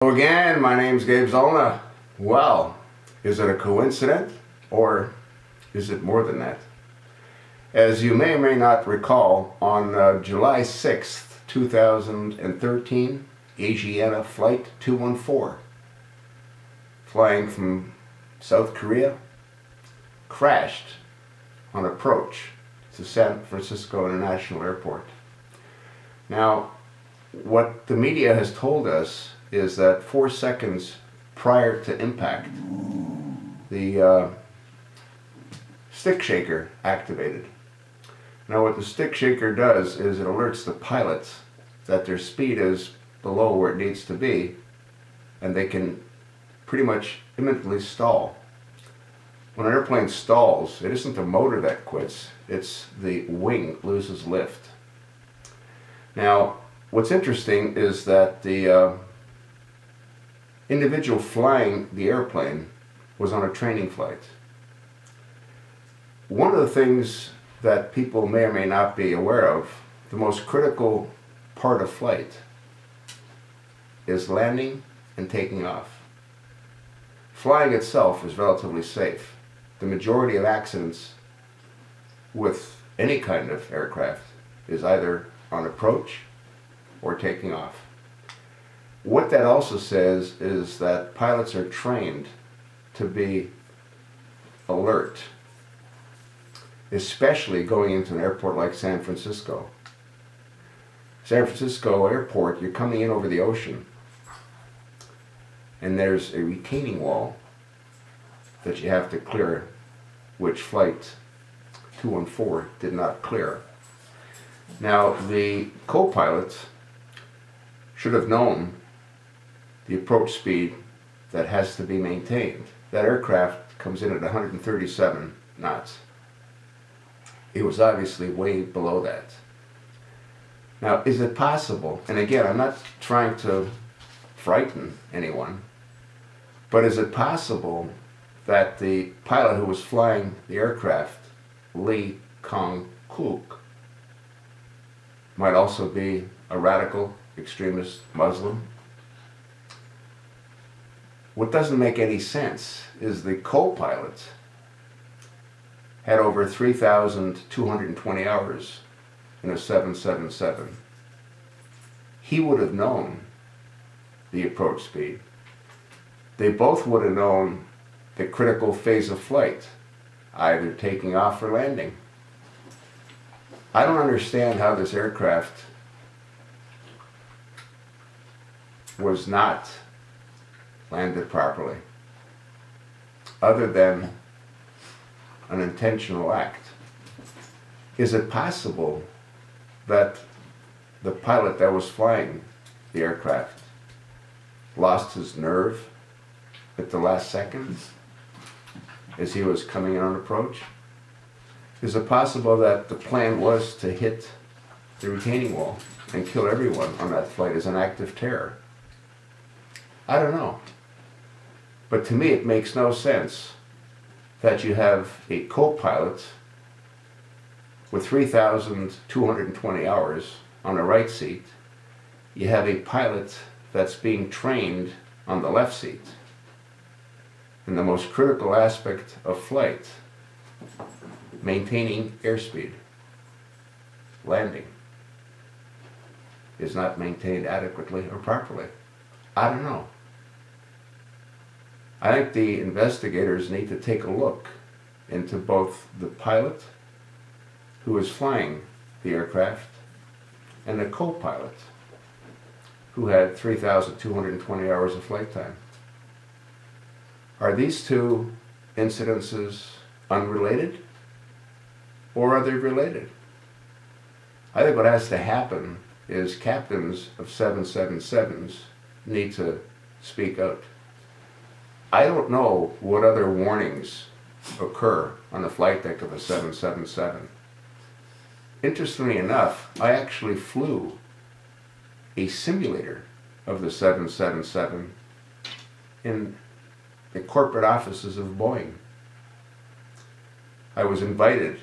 Hello again, my name's Gabe Zollner. Well, is it a coincidence or is it more than that? As you may or may not recall, on July 6th, 2013, Asiana Flight 214, flying from South Korea, crashed on approach to San Francisco International Airport. Now, what the media has told us is that 4 seconds prior to impact, the stick shaker activated. Now what the stick shaker does is it alerts the pilots that their speed is below where it needs to be, and they can pretty much imminently stall. When an airplane stalls, it isn't the motor that quits, it's the wing loses lift. Now, what's interesting is that the individual flying the airplane was on a training flight. One of the things that people may or may not be aware of, the most critical part of flight is landing and taking off. Flying itself is relatively safe. The majority of accidents with any kind of aircraft is either on approach or taking off. What that also says is that pilots are trained to be alert, especially going into an airport like San Francisco. San Francisco Airport, you're coming in over the ocean, and there's a retaining wall that you have to clear, which Flight 214 did not clear. Now, the co-pilot should have known the approach speed that has to be maintained. That aircraft comes in at 137 knots. It was obviously way below that. Now, is it possible, and again, I'm not trying to frighten anyone, but is it possible that the pilot who was flying the aircraft, Lee Kang-Kook, might also be a radical extremist Muslim? What doesn't make any sense is the co-pilot had over 3,220 hours in a 777. He would have known the approach speed. They both would have known the critical phase of flight, either taking off or landing. I don't understand how this aircraft was not landed properly, other than an intentional act. Is it possible that the pilot that was flying the aircraft lost his nerve at the last seconds as he was coming in on approach? Is it possible that the plan was to hit the retaining wall and kill everyone on that flight as an act of terror? I don't know. But to me it makes no sense that you have a co-pilot with 3,220 hours on the right seat. You have a pilot that's being trained on the left seat. And the most critical aspect of flight, maintaining airspeed, landing, is not maintained adequately or properly. I don't know. I think the investigators need to take a look into both the pilot who was flying the aircraft and the co-pilot who had 3,220 hours of flight time. Are these two incidences unrelated, or are they related? I think what has to happen is captains of 777s need to speak out. I don't know what other warnings occur on the flight deck of a 777. Interestingly enough, I actually flew a simulator of the 777 in the corporate offices of Boeing. I was invited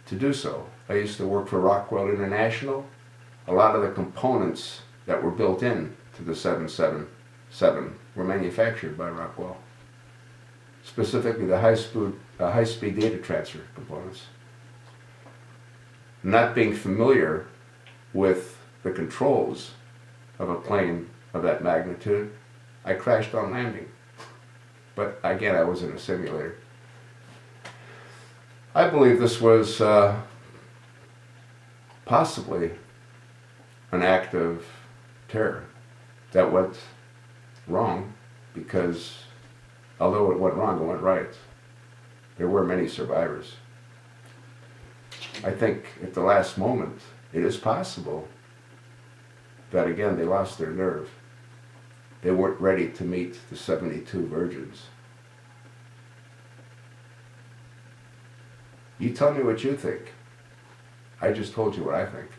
to do so. I used to work for Rockwell International. A lot of the components that were built in to the 77 7 were manufactured by Rockwell, specifically the high-speed data transfer components. Not being familiar with the controls of a plane of that magnitude, I crashed on landing. But again, I was in a simulator. I believe this was possibly an act of terror that went wrong, because although it went wrong, it went right. There were many survivors. I think at the last moment, it is possible that again they lost their nerve. They weren't ready to meet the 72 virgins. You tell me what you think. I just told you what I think.